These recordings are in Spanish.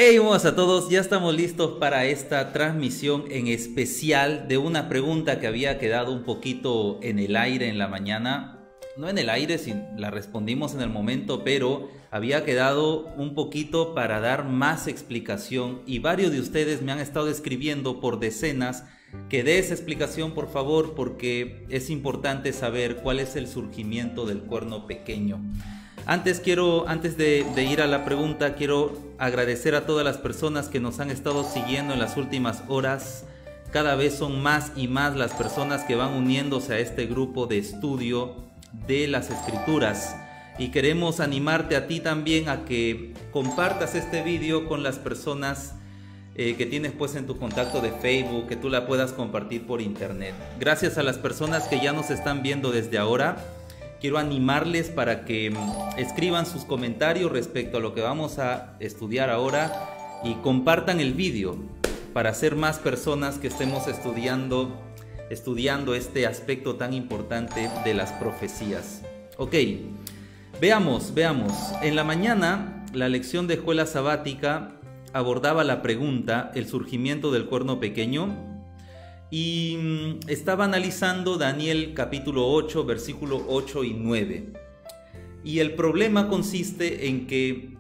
Hey, buenas a todos, ya estamos listos para esta transmisión en especial de una pregunta que había quedado un poquito en el aire en la mañana. No en el aire, si la respondimos en el momento, pero había quedado un poquito para dar más explicación y varios de ustedes me han estado escribiendo por decenas que dé esa explicación, por favor, porque es importante saber cuál es el surgimiento del cuerno pequeño. Antes de ir a la pregunta, quiero agradecer a todas las personas que nos han estado siguiendo en las últimas horas. Cada vez son más y más las personas que van uniéndose a este grupo de estudio de las Escrituras. Y queremos animarte a ti también a que compartas este video con las personas que tienes pues en tu contacto de Facebook, que tú la puedas compartir por internet. Gracias a las personas que ya nos están viendo desde ahora. Quiero animarles para que escriban sus comentarios respecto a lo que vamos a estudiar ahora y compartan el vídeo para ser más personas que estemos estudiando este aspecto tan importante de las profecías. Ok, veamos. En la mañana, la lección de escuela sabática abordaba la pregunta, el surgimiento del cuerno pequeño. Y estaba analizando Daniel capítulo 8, versículo 8 y 9. Y el problema consiste en que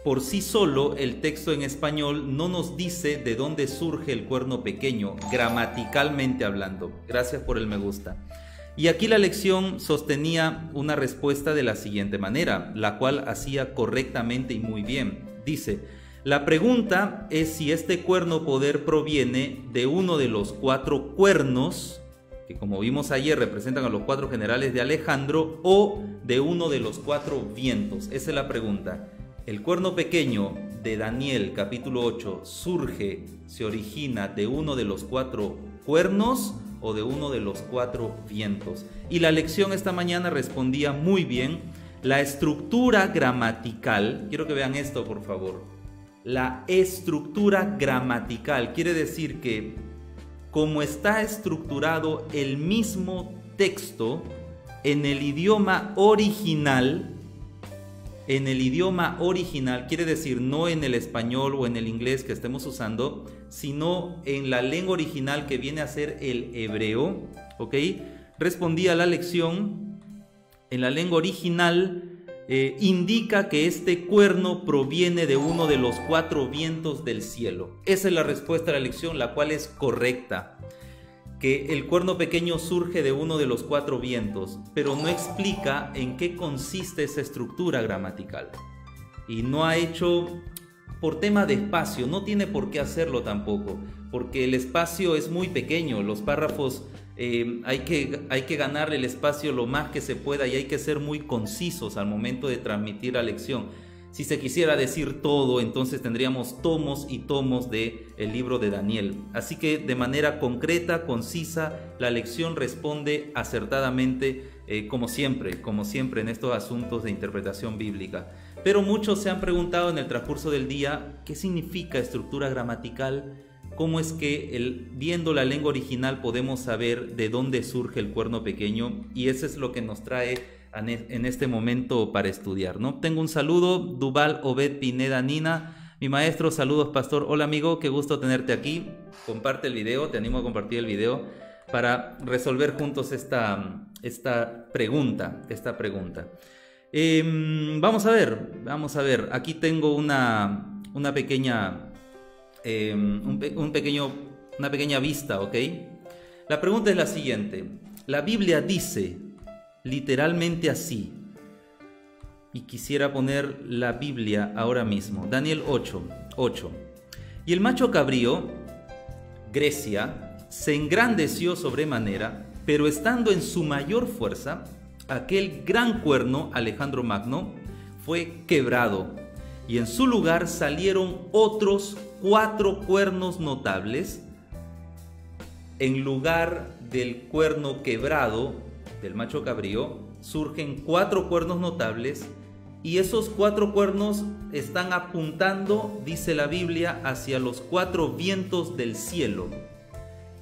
por sí solo el texto en español no nos dice de dónde surge el cuerno pequeño, gramaticalmente hablando. Gracias por el me gusta. Y aquí la lección sostenía una respuesta de la siguiente manera, la cual hacía correctamente y muy bien. Dice: la pregunta es si este cuerno poder proviene de uno de los 4 cuernos, que como vimos ayer representan a los 4 generales de Alejandro, o de uno de los 4 vientos. Esa es la pregunta. ¿El cuerno pequeño de Daniel capítulo 8 se origina de uno de los 4 cuernos o de uno de los 4 vientos? Y la lección esta mañana respondía muy bien. La estructura gramatical, quiero que vean esto por favor. La estructura gramatical quiere decir que como está estructurado el mismo texto en el idioma original, quiere decir no en el español o en el inglés que estemos usando, sino en la lengua original que viene a ser el hebreo, ¿ok? Respondía la lección, en la lengua original indica que este cuerno proviene de uno de los 4 vientos del cielo. Esa es la respuesta a la lección, la cual es correcta. Que el cuerno pequeño surge de uno de los 4 vientos, pero no explica en qué consiste esa estructura gramatical. Y no ha hecho, por tema de espacio, no tiene por qué hacerlo tampoco, porque el espacio es muy pequeño, los párrafos hay que ganarle el espacio lo más que se pueda y hay que ser muy concisos al momento de transmitir la lección. Si se quisiera decir todo, entonces tendríamos tomos y tomos del libro de Daniel. Así que de manera concreta, concisa, la lección responde acertadamente, como siempre en estos asuntos de interpretación bíblica. Pero muchos se han preguntado en el transcurso del día, ¿qué significa estructura gramatical? ¿Cómo es que viendo la lengua original podemos saber de dónde surge el cuerno pequeño? Y eso es lo que nos trae en este momento para estudiar, ¿no? Tengo un saludo, Duval Obed Pineda Nina, mi maestro, saludos pastor, hola amigo, qué gusto tenerte aquí. Comparte el video, te animo a compartir el video para resolver juntos esta pregunta. Vamos a ver, aquí tengo una pequeña una pequeña vista, ¿ok? La pregunta es la siguiente. La Biblia dice literalmente así, y quisiera poner la Biblia ahora mismo. Daniel 8. Y el macho cabrío, Grecia, se engrandeció sobremanera, pero estando en su mayor fuerza, aquel gran cuerno, Alejandro Magno, fue quebrado, y en su lugar salieron otros 4 cuernos notables. En lugar del cuerno quebrado del macho cabrío, surgen 4 cuernos notables, y esos 4 cuernos están apuntando, dice la Biblia, hacia los 4 vientos del cielo.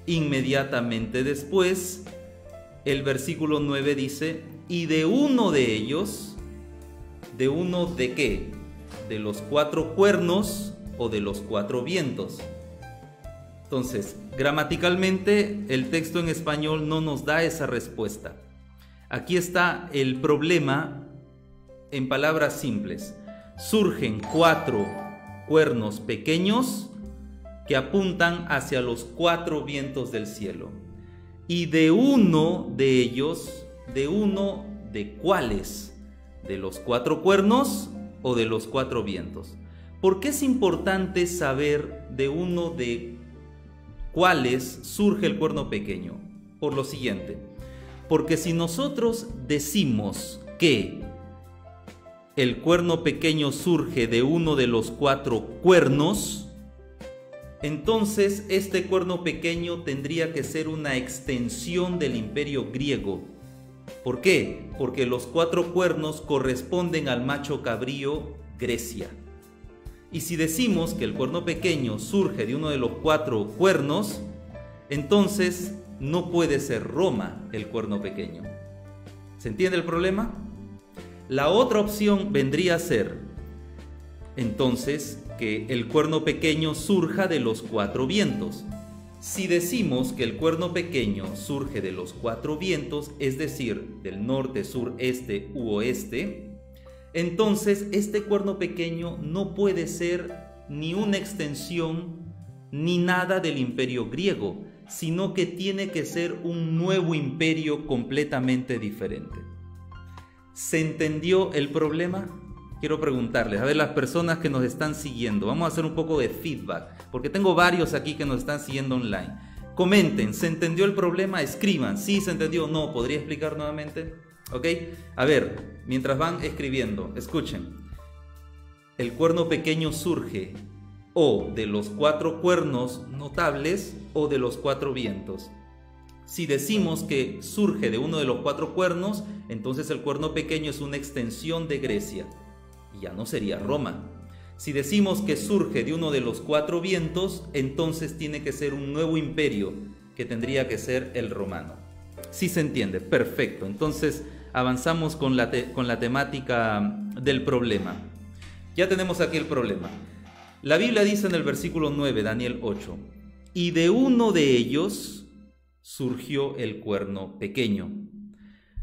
Inmediatamente después, el versículo 9 dice: y de uno de ellos, ¿de uno de qué? De los 4 cuernos o de los cuatro vientos? Entonces, gramaticalmente, el texto en español no nos da esa respuesta. Aquí está el problema en palabras simples. Surgen 4 cuernos pequeños que apuntan hacia los 4 vientos del cielo. Y de uno de ellos, ¿de cuáles? ¿De los 4 cuernos o de los 4 vientos? ¿Por qué es importante saber de uno de cuáles surge el cuerno pequeño? Por lo siguiente, porque si nosotros decimos que el cuerno pequeño surge de uno de los 4 cuernos, entonces este cuerno pequeño tendría que ser una extensión del imperio griego. ¿Por qué? Porque los 4 cuernos corresponden al macho cabrío Grecia. Y si decimos que el cuerno pequeño surge de uno de los 4 cuernos, entonces no puede ser Roma el cuerno pequeño. ¿Se entiende el problema? La otra opción vendría a ser, entonces, que el cuerno pequeño surja de los 4 vientos. Si decimos que el cuerno pequeño surge de los 4 vientos, es decir, del norte, sur, este u oeste, entonces este cuerno pequeño no puede ser ni una extensión ni nada del imperio griego, sino que tiene que ser un nuevo imperio completamente diferente. ¿Se entendió el problema? Quiero preguntarles, a ver, las personas que nos están siguiendo, vamos a hacer un poco de feedback, porque tengo varios aquí que nos están siguiendo online. Comenten, ¿se entendió el problema? Escriban, sí, se entendió, no, ¿podría explicar nuevamente? ¿Ok? A ver, mientras van escribiendo, escuchen. El cuerno pequeño surge o de los 4 cuernos notables o de los 4 vientos. Si decimos que surge de uno de los 4 cuernos, entonces el cuerno pequeño es una extensión de Grecia y ya no sería Roma. Si decimos que surge de uno de los 4 vientos, entonces tiene que ser un nuevo imperio que tendría que ser el romano. ¿Sí se entiende? Perfecto. Entonces avanzamos con la temática del problema. Ya tenemos aquí el problema. La Biblia dice en el versículo 9, Daniel 8, y de uno de ellos surgió el cuerno pequeño.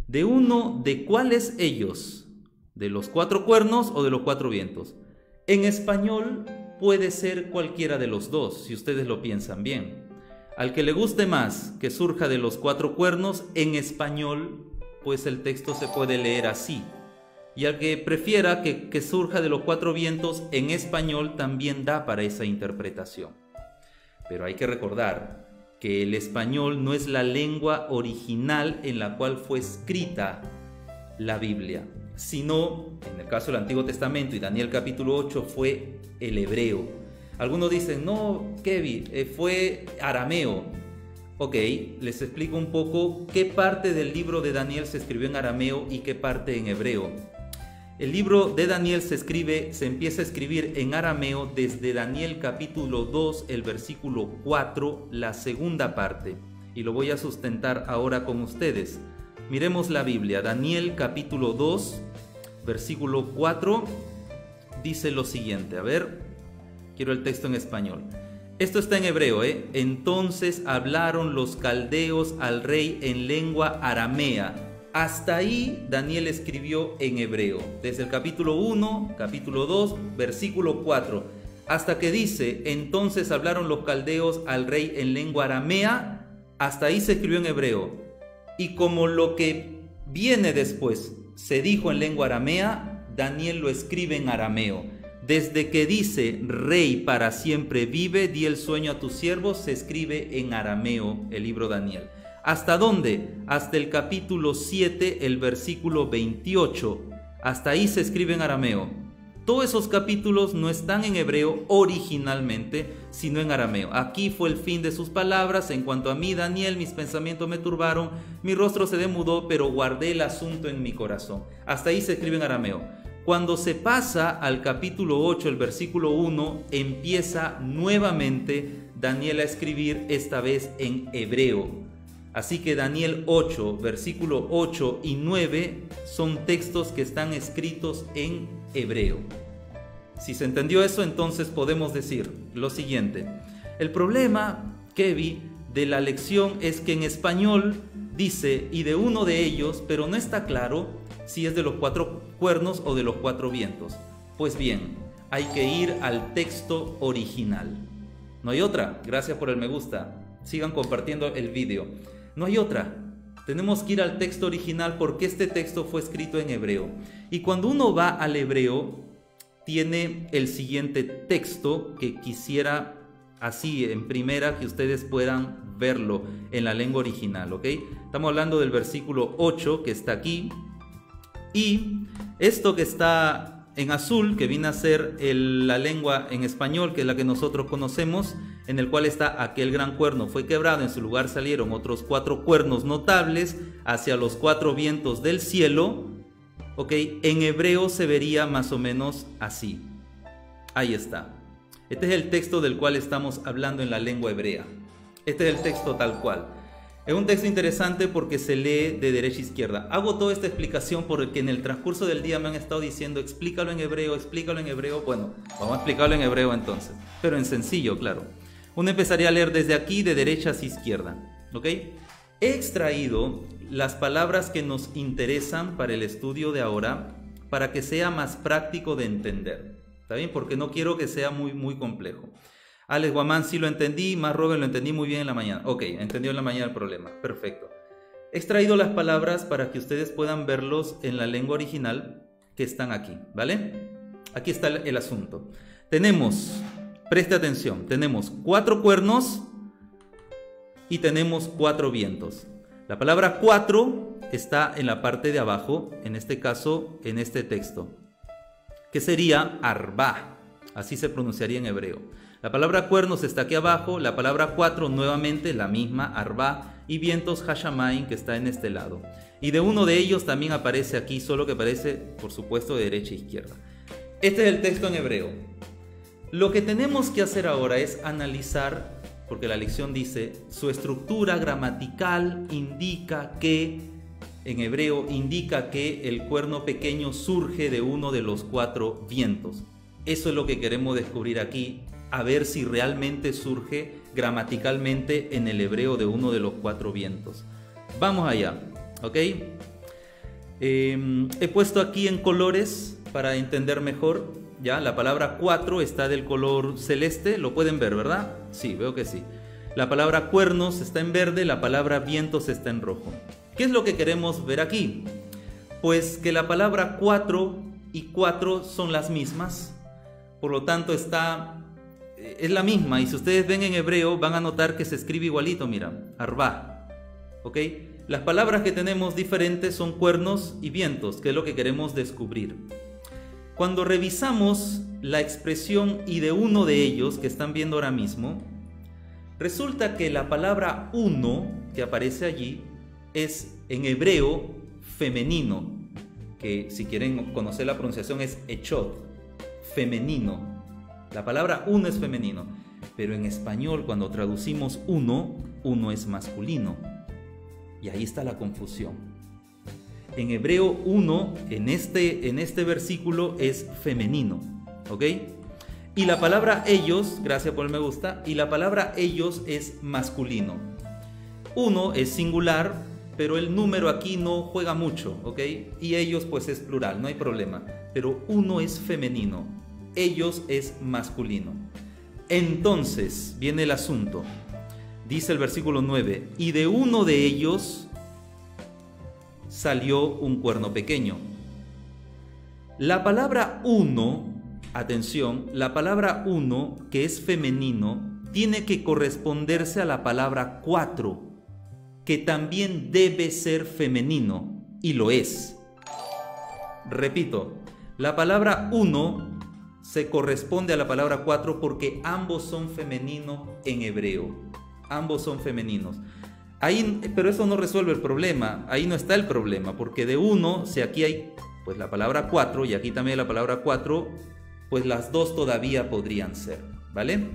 ¿De uno de cuáles ellos? ¿De los 4 cuernos o de los 4 vientos? En español puede ser cualquiera de los dos, si ustedes lo piensan bien. Al que le guste más que surja de los 4 cuernos, en español, pues el texto se puede leer así. Y al que prefiera que surja de los 4 vientos, en español también da para esa interpretación. Pero hay que recordar que el español no es la lengua original en la cual fue escrita la Biblia, sino, en el caso del Antiguo Testamento y Daniel capítulo 8, fue el hebreo. Algunos dicen, no, Kevin, fue arameo. Ok, les explico un poco qué parte del libro de Daniel se escribió en arameo y qué parte en hebreo. El libro de Daniel se empieza a escribir en arameo desde Daniel capítulo 2, el versículo 4, la segunda parte. Y lo voy a sustentar ahora con ustedes. Miremos la Biblia. Daniel capítulo 2, versículo 4, dice lo siguiente. A ver, quiero el texto en español. Esto está en hebreo, ¿eh? Entonces hablaron los caldeos al rey en lengua aramea. Hasta ahí Daniel escribió en hebreo, desde el capítulo 1, capítulo 2, versículo 4, hasta que dice, entonces hablaron los caldeos al rey en lengua aramea, hasta ahí se escribió en hebreo. Y como lo que viene después se dijo en lengua aramea, Daniel lo escribe en arameo. Desde que dice, rey para siempre vive, di el sueño a tus siervos, se escribe en arameo el libro Daniel. ¿Hasta dónde? Hasta el capítulo 7, el versículo 28. Hasta ahí se escribe en arameo. Todos esos capítulos no están en hebreo originalmente, sino en arameo. Aquí fue el fin de sus palabras. En cuanto a mí, Daniel, mis pensamientos me turbaron, mi rostro se demudó, pero guardé el asunto en mi corazón. Hasta ahí se escribe en arameo. Cuando se pasa al capítulo 8, el versículo 1, empieza nuevamente Daniel a escribir, esta vez en hebreo. Así que Daniel 8, versículo 8 y 9 son textos que están escritos en hebreo. Si se entendió eso, entonces podemos decir lo siguiente. El problema, Kevin, de la lección es que en español dice y de uno de ellos, pero no está claro si es de los 4 cuernos o de los 4 vientos. Pues bien, hay que ir al texto original. No hay otra. Gracias por el me gusta. Sigan compartiendo el vídeo. No hay otra. Tenemos que ir al texto original porque este texto fue escrito en hebreo. Y cuando uno va al hebreo, tiene el siguiente texto que quisiera así en primera que ustedes puedan verlo en la lengua original, ¿ok? Estamos hablando del versículo 8 que está aquí. Y esto que está en azul, que viene a ser la lengua en español, que es la que nosotros conocemos, en el cual está aquel gran cuerno fue quebrado, en su lugar salieron otros 4 cuernos notables hacia los 4 vientos del cielo, ¿ok? En hebreo se vería más o menos así. Ahí está. Este es el texto del cual estamos hablando en la lengua hebrea. Este es el texto tal cual. Es un texto interesante porque se lee de derecha a izquierda. Hago toda esta explicación porque en el transcurso del día me han estado diciendo explícalo en hebreo, explícalo en hebreo. Bueno, vamos a explicarlo en hebreo entonces, pero en sencillo, claro. Uno empezaría a leer desde aquí de derecha hacia izquierda, ¿ok? He extraído las palabras que nos interesan para el estudio de ahora para que sea más práctico de entender, ¿está bien? Porque no quiero que sea muy complejo. Alex Guamán sí lo entendí, más Robert lo entendí muy bien en la mañana. Ok, entendió en la mañana el problema, perfecto. He extraído las palabras para que ustedes puedan verlos en la lengua original que están aquí, ¿vale? Aquí está el asunto. Tenemos, preste atención, tenemos 4 cuernos y tenemos 4 vientos. La palabra 4 está en la parte de abajo, en este caso, en este texto, que sería arba, así se pronunciaría en hebreo. La palabra cuernos está aquí abajo, la palabra 4 nuevamente la misma, arba, y vientos hashamayim que está en este lado. Y de uno de ellos también aparece aquí, solo que aparece, por supuesto, de derecha a izquierda. Este es el texto en hebreo. Lo que tenemos que hacer ahora es analizar, porque la lección dice, su estructura gramatical indica que, en hebreo, indica que el cuerno pequeño surge de uno de los 4 vientos. Eso es lo que queremos descubrir aquí, a ver si realmente surge gramaticalmente en el hebreo de uno de los 4 vientos. Vamos allá, ¿ok? He puesto aquí en colores para entender mejor. Ya, la palabra 4 está del color celeste, lo pueden ver, ¿verdad? Sí, veo que sí. La palabra cuernos está en verde, la palabra vientos está en rojo. ¿Qué es lo que queremos ver aquí? Pues que la palabra 4 y 4 son las mismas, por lo tanto es la misma, y si ustedes ven en hebreo van a notar que se escribe igualito, mira, arba, ¿ok? Las palabras que tenemos diferentes son cuernos y vientos, que es lo que queremos descubrir. Cuando revisamos la expresión y de uno de ellos, que están viendo ahora mismo, resulta que la palabra uno, que aparece allí, es en hebreo femenino, que si quieren conocer la pronunciación es echot, femenino. La palabra uno es femenino, pero en español cuando traducimos uno es masculino. Y ahí está la confusión. En hebreo uno, en este versículo, es femenino, ¿ok? Y la palabra ellos, gracias por el me gusta, y la palabra ellos es masculino. Uno es singular, pero el número aquí no juega mucho, ¿ok? Y ellos pues es plural, no hay problema. Pero uno es femenino. Ellos es masculino. Entonces viene el asunto. Dice el versículo 9, y de uno de ellos salió un cuerno pequeño. La palabra uno, atención, la palabra uno, que es femenino, tiene que corresponderse a la palabra 4, que también debe ser femenino, y lo es. Repito, la palabra uno se corresponde a la palabra 4 porque ambos son femeninos en hebreo. Ambos son femeninos. Ahí, pero eso no resuelve el problema. Ahí no está el problema, porque de uno, si aquí hay pues la palabra 4 y aquí también la palabra 4, pues las dos todavía podrían ser, ¿vale?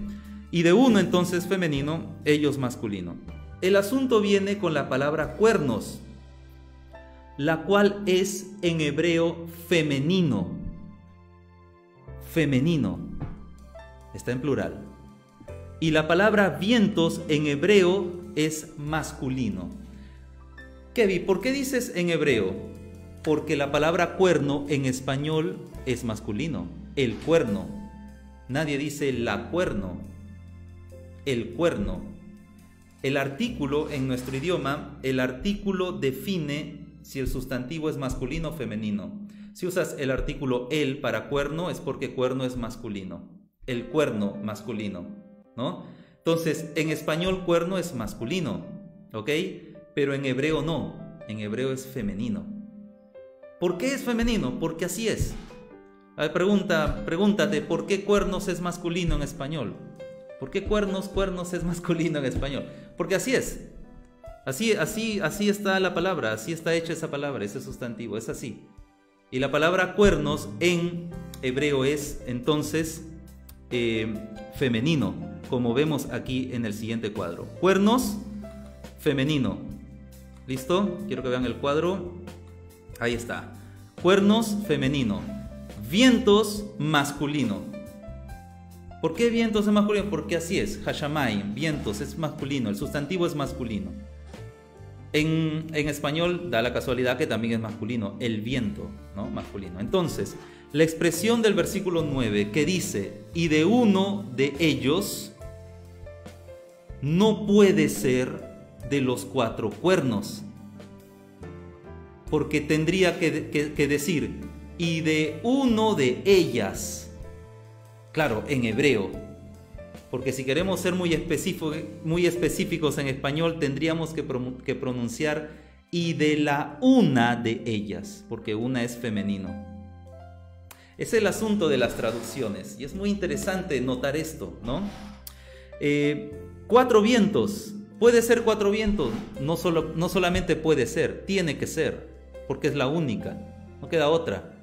Y de uno entonces femenino, ellos masculino. El asunto viene con la palabra cuernos, la cual es en hebreo femenino. femenino, está en plural. Y la palabra vientos en hebreo es masculino. Kevin, ¿por qué dices en hebreo? Porque la palabra cuerno en español es masculino, el cuerno. Nadie dice la cuerno, el cuerno. El artículo en nuestro idioma, el artículo define si el sustantivo es masculino o femenino. Si usas el artículo el para cuerno es porque cuerno es masculino, el cuerno masculino, ¿no? Entonces, en español cuerno es masculino, ¿ok? Pero en hebreo no, en hebreo es femenino. ¿Por qué es femenino? Porque así es. A ver, pregúntate, ¿por qué cuernos es masculino en español? ¿Por qué cuernos es masculino en español? Porque así es. Así está la palabra, así está hecha esa palabra, ese sustantivo, es así. Y la palabra cuernos en hebreo es entonces femenino, como vemos aquí en el siguiente cuadro. Cuernos, femenino. ¿Listo? Quiero que vean el cuadro. Ahí está. Cuernos, femenino. Vientos, masculino. ¿Por qué vientos es masculino? Porque así es. Hashamayim, vientos, es masculino. El sustantivo es masculino. En español da la casualidad que también es masculino. El viento, ¿no? Masculino. Entonces, la expresión del versículo 9 que dice, y de uno de ellos, no puede ser de los 4 cuernos. Porque tendría que decir, y de uno de ellas. Claro, en hebreo. Porque si queremos ser muy específicos en español, tendríamos que pronunciar y de la una de ellas, porque una es femenino. Es el asunto de las traducciones, y es muy interesante notar esto, ¿no? 4 vientos, puede ser 4 vientos, no solamente puede ser, tiene que ser, porque es la única, no queda otra.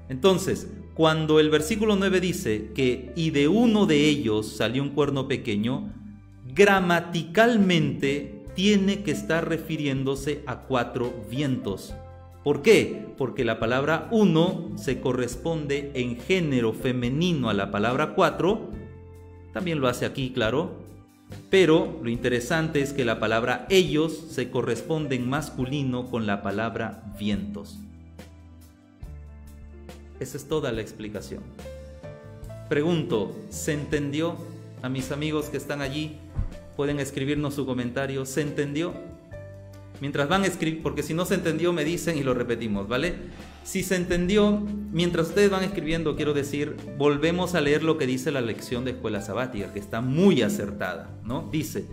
Entonces, cuando el versículo 9 dice que y de uno de ellos salió un cuerno pequeño, gramaticalmente tiene que estar refiriéndose a 4 vientos. ¿Por qué? Porque la palabra uno se corresponde en género femenino a la palabra 4, también lo hace aquí, claro, pero lo interesante es que la palabra ellos se corresponde en masculino con la palabra vientos. Esa es toda la explicación. Pregunto, ¿se entendió? A mis amigos que están allí pueden escribirnos su comentario. ¿Se entendió? Mientras van a escribir, porque si no se entendió me dicen y lo repetimos, ¿vale? Si se entendió, mientras ustedes van escribiendo, quiero decir, volvemos a leer lo que dice la lección de escuela sabática, que está muy acertada, ¿no? Dice,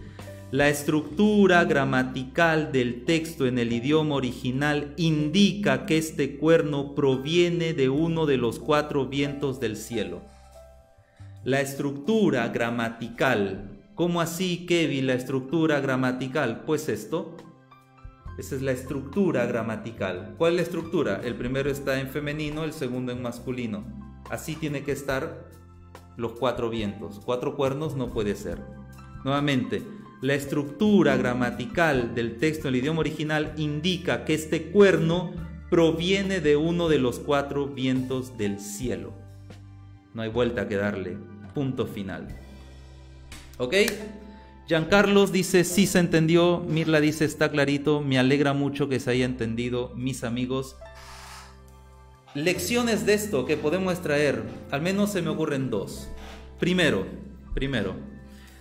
la estructura gramatical del texto en el idioma original indica que este cuerno proviene de uno de los 4 vientos del cielo. La estructura gramatical. ¿Cómo así, Kevin, la estructura gramatical? Pues esto. Esa es la estructura gramatical. ¿Cuál es la estructura? El primero está en femenino, el segundo en masculino. Así tiene que estar los 4 vientos. 4 cuernos no puede ser. Nuevamente, la estructura gramatical del texto en el idioma original indica que este cuerno proviene de uno de los 4 vientos del cielo. No hay vuelta que darle. Punto final. ¿Ok? Giancarlos dice, sí se entendió. Mirla dice, está clarito. Me alegra mucho que se haya entendido, mis amigos. Lecciones de esto que podemos extraer, al menos se me ocurren 2. Primero,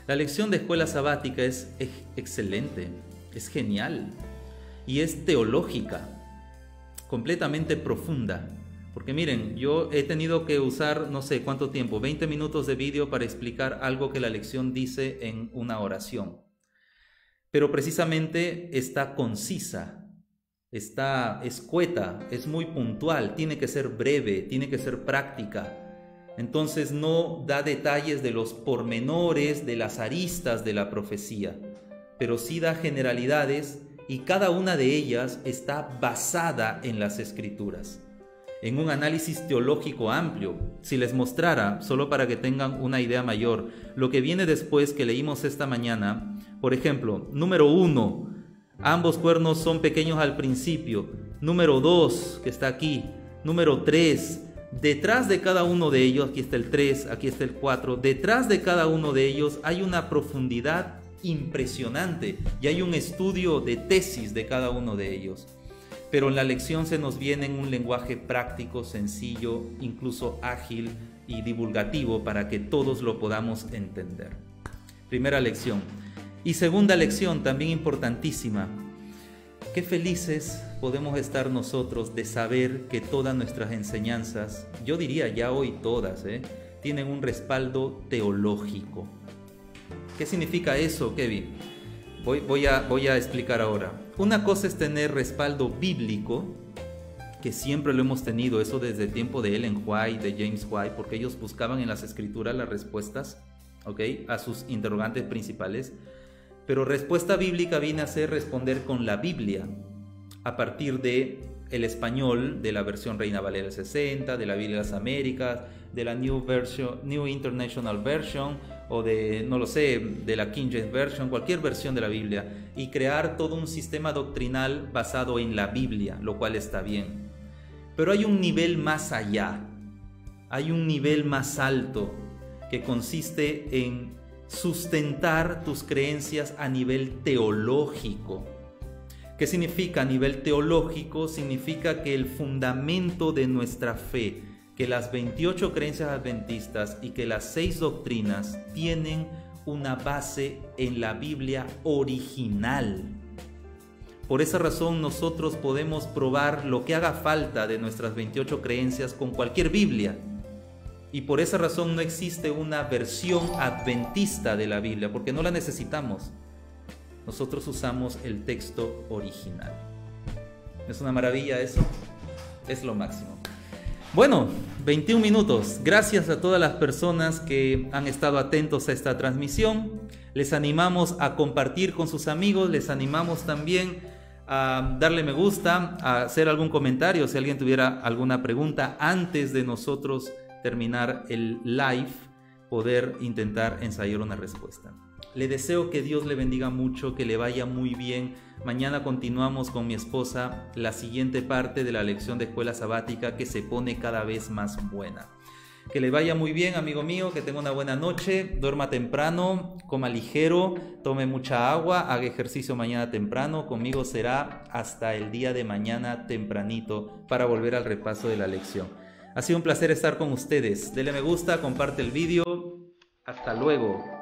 la lección de escuela sabática es excelente, es genial y es teológica, completamente profunda. Porque miren, yo he tenido que usar no sé cuánto tiempo, 20 minutos de vídeo para explicar algo que la lección dice en una oración. Pero precisamente está concisa, está escueta, es muy puntual, tiene que ser breve, tiene que ser práctica. Entonces no da detalles de los pormenores, de las aristas de la profecía, pero sí da generalidades y cada una de ellas está basada en las Escrituras, en un análisis teológico amplio. Si les mostrara, solo para que tengan una idea mayor, lo que viene después que leímos esta mañana, por ejemplo, número 1, ambos cuernos son pequeños al principio. Número 2, que está aquí. Número 3, detrás de cada uno de ellos, aquí está el 3, aquí está el 4, detrás de cada uno de ellos hay una profundidad impresionante y hay un estudio de tesis de cada uno de ellos. Pero en la lección se nos viene en un lenguaje práctico, sencillo, incluso ágil y divulgativo para que todos lo podamos entender. Primera lección. Y segunda lección, también importantísima. Qué felices podemos estar nosotros de saber que todas nuestras enseñanzas, yo diría ya hoy todas, tienen un respaldo teológico. ¿Qué significa eso, Kevin? Voy a explicar ahora. Una cosa es tener respaldo bíblico, que siempre lo hemos tenido, eso desde el tiempo de Ellen White, de James White, porque ellos buscaban en las escrituras las respuestas, a sus interrogantes principales. Pero respuesta bíblica viene a ser responder con la Biblia, a partir de el español, de la versión Reina Valera 60, de la Biblia de las Américas, de la New International Version, o de, no lo sé, de la King James Version, cualquier versión de la Biblia, y crear todo un sistema doctrinal basado en la Biblia, lo cual está bien. Pero hay un nivel más allá, hay un nivel más alto, que consiste en sustentar tus creencias a nivel teológico. ¿Qué significa a nivel teológico? Significa que el fundamento de nuestra fe, que las 28 creencias adventistas y que las 6 doctrinas tienen una base en la Biblia original. Por esa razón nosotros podemos probar lo que haga falta de nuestras 28 creencias con cualquier Biblia. Y por esa razón no existe una versión adventista de la Biblia, porque no la necesitamos. Nosotros usamos el texto original. ¿Es una maravilla eso? Es lo máximo. Bueno, 21 minutos. Gracias a todas las personas que han estado atentos a esta transmisión. Les animamos a compartir con sus amigos. Les animamos también a darle me gusta, a hacer algún comentario si alguien tuviera alguna pregunta antes de nosotros terminar el live, poder intentar ensayar una respuesta. Le deseo que Dios le bendiga mucho, que le vaya muy bien. Mañana continuamos con mi esposa la siguiente parte de la lección de escuela sabática, que se pone cada vez más buena. Que le vaya muy bien, amigo mío, que tenga una buena noche, duerma temprano, coma ligero, tome mucha agua, haga ejercicio mañana temprano. Conmigo será hasta el día de mañana tempranito para volver al repaso de la lección. Ha sido un placer estar con ustedes. Dele me gusta, comparte el vídeo. Hasta luego.